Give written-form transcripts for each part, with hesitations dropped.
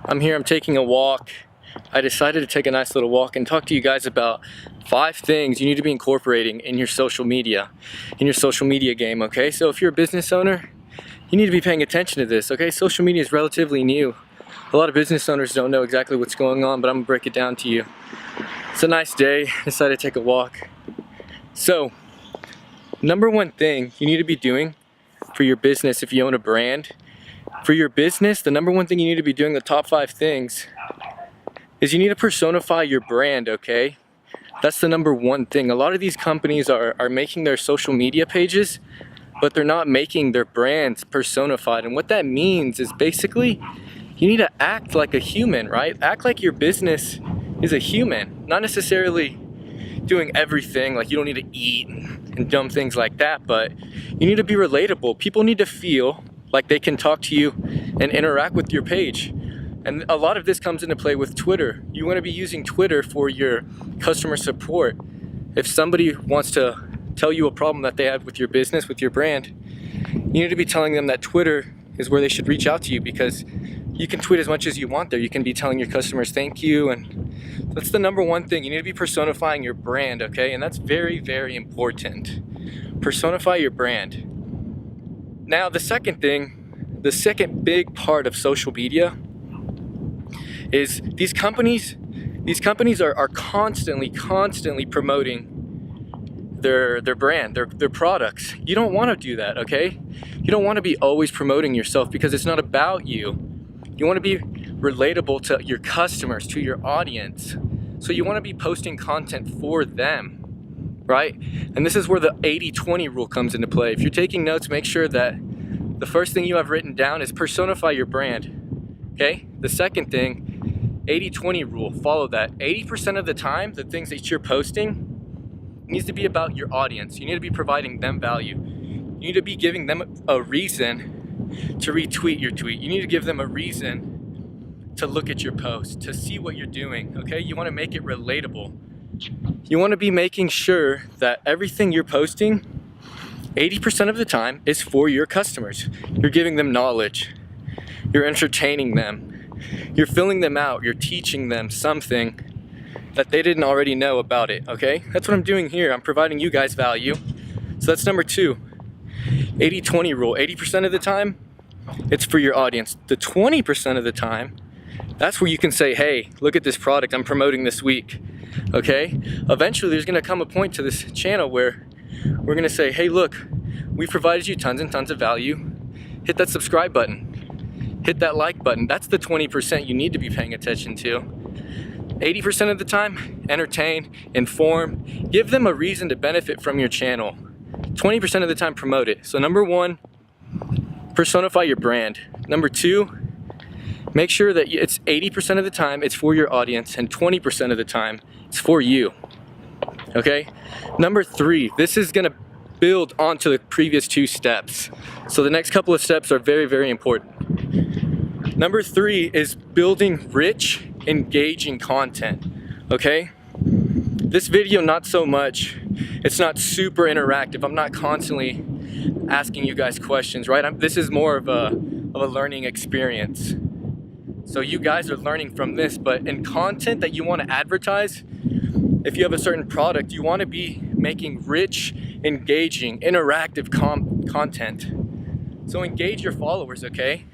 I'm here, I'm taking a walk. I decided to take a nice little walk and talk to you guys about 5 things you need to be incorporating in your social media game, okay? So if you're a business owner, you need to be paying attention to this, okay? Social media is relatively new. A lot of business owners don't know exactly what's going on, but I'm gonna break it down to you. It's a nice day, decided to take a walk. So, number 1 thing you need to be doing for your business if you own a brand, for your business, the number 1 thing you need to be doing, the top 5 things, is you need to personify your brand, okay? That's the number 1 thing. A lot of these companies are making their social media pages, but they're not making their brands personified. And what that means is basically, you need to act like a human, right? Act like your business is a human, not necessarily doing everything, like you don't need to eat and dumb things like that, but you need to be relatable. People need to feel like they can talk to you and interact with your page. And a lot of this comes into play with Twitter. You want to be using Twitter for your customer support. If somebody wants to tell you a problem that they have with your business, with your brand, you need to be telling them that Twitter is where they should reach out to you, because you can tweet as much as you want there. You can be telling your customers thank you, and that's the number 1 thing. You need to be personifying your brand, okay? And that's very, very important. Personify your brand. Now, the second thing, the second big part of social media is these companies are constantly promoting their brand, their products. You don't want to do that, okay? You don't want to be always promoting yourself, because it's not about you. You want to be relatable to your customers, to your audience. So you want to be posting content for them, right? And this is where the 80-20 rule comes into play. If you're taking notes, make sure that the first thing you have written down is personify your brand, okay? The second thing, 80-20 rule, follow that. 80% of the time, the things that you're posting needs to be about your audience. You need to be providing them value. You need to be giving them a reason to retweet your tweet. You need to give them a reason to look at your post, to see what you're doing, okay? You want to make it relatable. You want to be making sure that everything you're posting, 80% of the time, is for your customers. You're giving them knowledge. You're entertaining them. You're filling them out. You're teaching them something that they didn't already know about it, okay? That's what I'm doing here. I'm providing you guys value. So that's number 2. 80-20 rule. 80% of the time, it's for your audience. The 20% of the time, that's where you can say, hey, look at this product I'm promoting this week, okay? Eventually, there's gonna come a point to this channel where we're gonna say, hey, look, we've provided you tons and tons of value. Hit that subscribe button. Hit that like button. That's the 20% you need to be paying attention to. 80% of the time, entertain, inform, give them a reason to benefit from your channel. 20% of the time, promote it. So number 1, personify your brand. Number 2, make sure that it's 80% of the time it's for your audience, and 20% of the time it's for you, okay? Number 3, this is gonna build onto the previous 2 steps. So the next couple of steps are very, very important. Number 3 is building rich, engaging content, okay? This video, not so much. It's not super interactive. I'm not constantly asking you guys questions, right? This is more of a learning experience. So you guys are learning from this, but in content that you want to advertise, if you have a certain product, you want to be making rich, engaging, interactive content. So engage your followers, okay?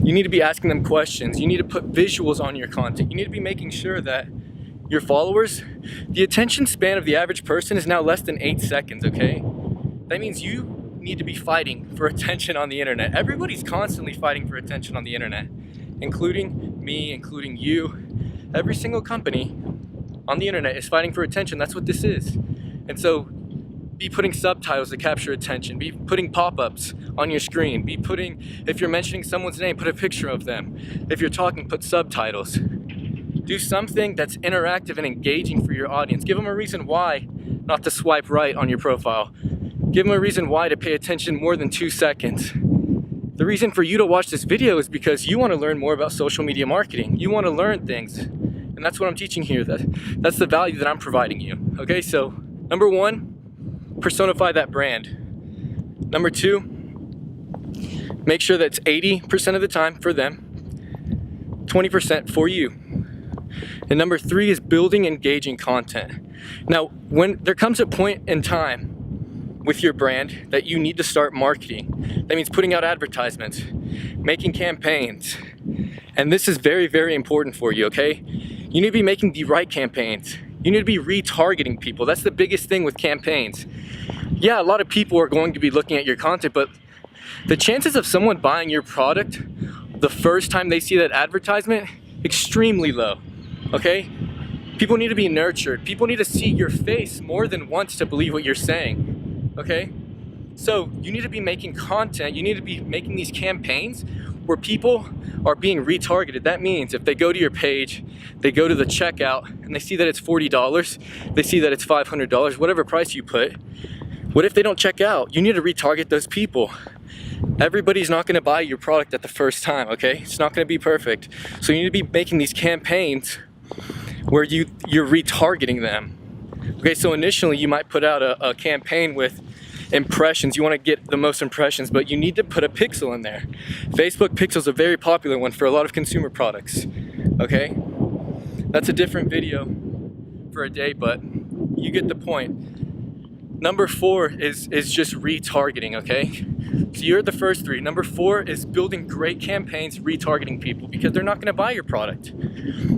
You need to be asking them questions. You need to put visuals on your content. You need to be making sure that your followers, the attention span of the average person is now less than 8 seconds, okay? That means you need to be fighting for attention on the internet. Everybody's constantly fighting for attention on the internet, including me, including you. Every single company on the internet is fighting for attention. That's what this is. And so be putting subtitles to capture attention. Be putting pop-ups on your screen. If you're mentioning someone's name, put a picture of them. If you're talking, put subtitles. Do something that's interactive and engaging for your audience. Give them a reason why not to swipe right on your profile. Give them a reason why to pay attention more than 2 seconds. The reason for you to watch this video is because you want to learn more about social media marketing. You want to learn things. And that's what I'm teaching here. That's the value that I'm providing you. Okay, so number 1, personify that brand. Number 2, make sure that it's 80% of the time for them. 20% for you. And number 3 is building engaging content. Now, when there comes a point in time with your brand that you need to start marketing, that means putting out advertisements, making campaigns, and this is very, very important for you, okay? You need to be making the right campaigns. You need to be retargeting people. That's the biggest thing with campaigns. Yeah, a lot of people are going to be looking at your content, but the chances of someone buying your product the first time they see that advertisement, extremely low, okay? People need to be nurtured. People need to see your face more than once to believe what you're saying, okay? So you need to be making content. You need to be making these campaigns where people are being retargeted. That means if they go to your page, they go to the checkout and they see that it's $40, they see that it's $500, whatever price you put. What if they don't check out? You need to retarget those people. Everybody's not gonna buy your product at the first time, okay? It's not gonna be perfect. So you need to be making these campaigns where you're retargeting them. Okay, so initially you might put out a campaign with impressions. You want to get the most impressions, but you need to put a pixel in there. Facebook pixels are a very popular one for a lot of consumer products, okay? That's a different video for a day, but you get the point. Number 4 is just retargeting, okay? So you're at the first 3. Number 4 is building great campaigns, retargeting people, because they're not going to buy your product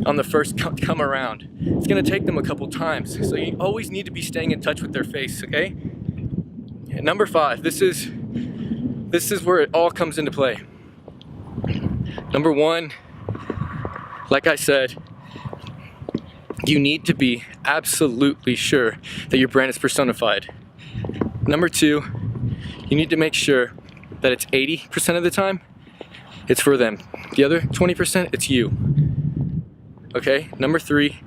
on the first come around. It's going to take them a couple times. So you always need to be staying in touch with their face, okay? And number 5, this is where it all comes into play. Number 1, like I said, you need to be absolutely sure that your brand is personified. Number 2, you need to make sure that it's 80% of the time, it's for them. The other 20%, it's you. Okay? Number 3,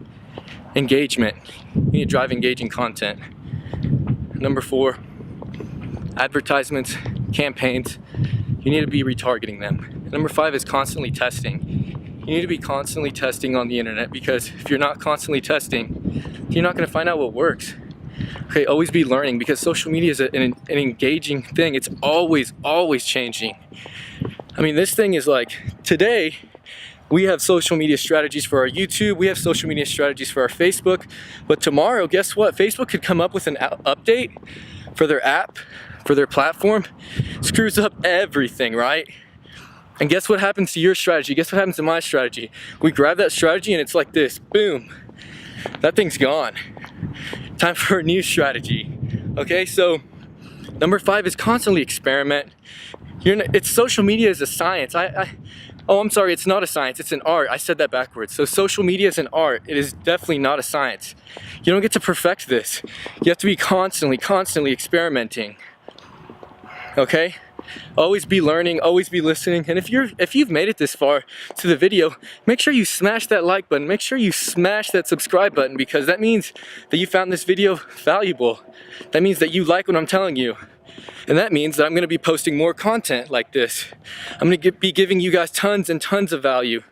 engagement. You need to drive engaging content. Number 4, advertisements, campaigns. You need to be retargeting them. Number 5 is constantly testing. You need to be constantly testing on the internet, because if you're not constantly testing, you're not going to find out what works. Okay, always be learning, because social media is an engaging thing. It's always changing. I mean, this thing is like, today we have social media strategies for our YouTube, we have social media strategies for our Facebook, but tomorrow, guess what? Facebook could come up with an update for their app, for their platform, screws up everything, right? And guess what happens to your strategy? Guess what happens to my strategy? We grab that strategy and it's like this, boom, that thing's gone. Time for a new strategy. Okay, so number 5 is constantly experiment. It's social media is a science. Oh, I'm sorry, it's not a science, it's an art. I said that backwards. So social media is an art. It is definitely not a science. You don't get to perfect this. You have to be constantly experimenting. Okay? Always be learning, always be listening. And if you've made it this far to the video, make sure you smash that like button. Make sure you smash that subscribe button, because that means that you found this video valuable. That means that you like what I'm telling you. And that means that I'm going to be posting more content like this. I'm going to be giving you guys tons and tons of value.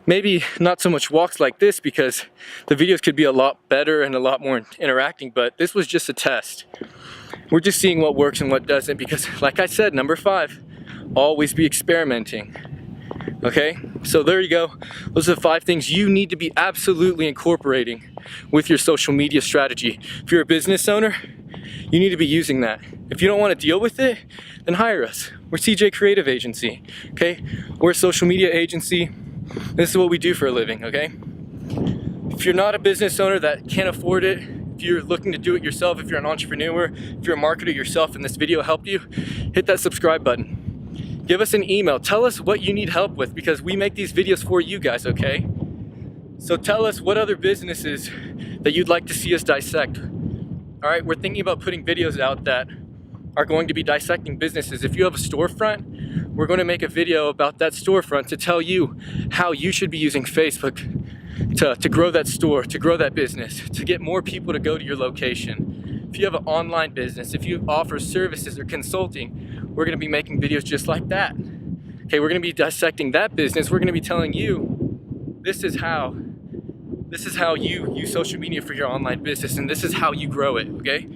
Maybe not so much walks like this, because the videos could be a lot better and a lot more interacting, but this was just a test. We're just seeing what works and what doesn't, because like I said, number 5, always be experimenting. Okay, so there you go. Those are the 5 things you need to be absolutely incorporating with your social media strategy. If you're a business owner, you need to be using that. If you don't want to deal with it, then hire us. We're CJ Creative Agency, okay? We're a social media agency. This is what we do for a living, okay? If you're not a business owner that can't afford it, if you're looking to do it yourself, if you're an entrepreneur, if you're a marketer yourself and this video helped you, hit that subscribe button. Give us an email. Tell us what you need help with, because we make these videos for you guys, okay? So tell us what other businesses that you'd like to see us dissect. All right, we're thinking about putting videos out that are going to be dissecting businesses. If you have a storefront, we're going to make a video about that storefront to tell you how you should be using Facebook to grow that store, to grow that business, to get more people to go to your location. If you have an online business, if you offer services or consulting, we're going to be making videos just like that. Okay, we're going to be dissecting that business. We're going to be telling you, this is how you use social media for your online business, and this is how you grow it, okay?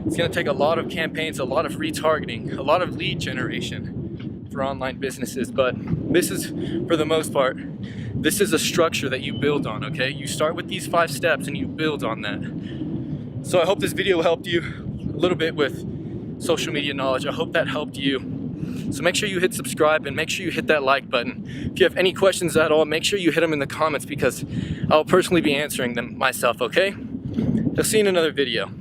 It's going to take a lot of campaigns, a lot of retargeting, a lot of lead generation for online businesses, but this is, for the most part, this is a structure that you build on, okay? You start with these 5 steps and you build on that. So I hope this video helped you a little bit with social media knowledge. I hope that helped you. So make sure you hit subscribe and make sure you hit that like button. If you have any questions at all, make sure you hit them in the comments because I'll personally be answering them myself, okay? I'll see you in another video.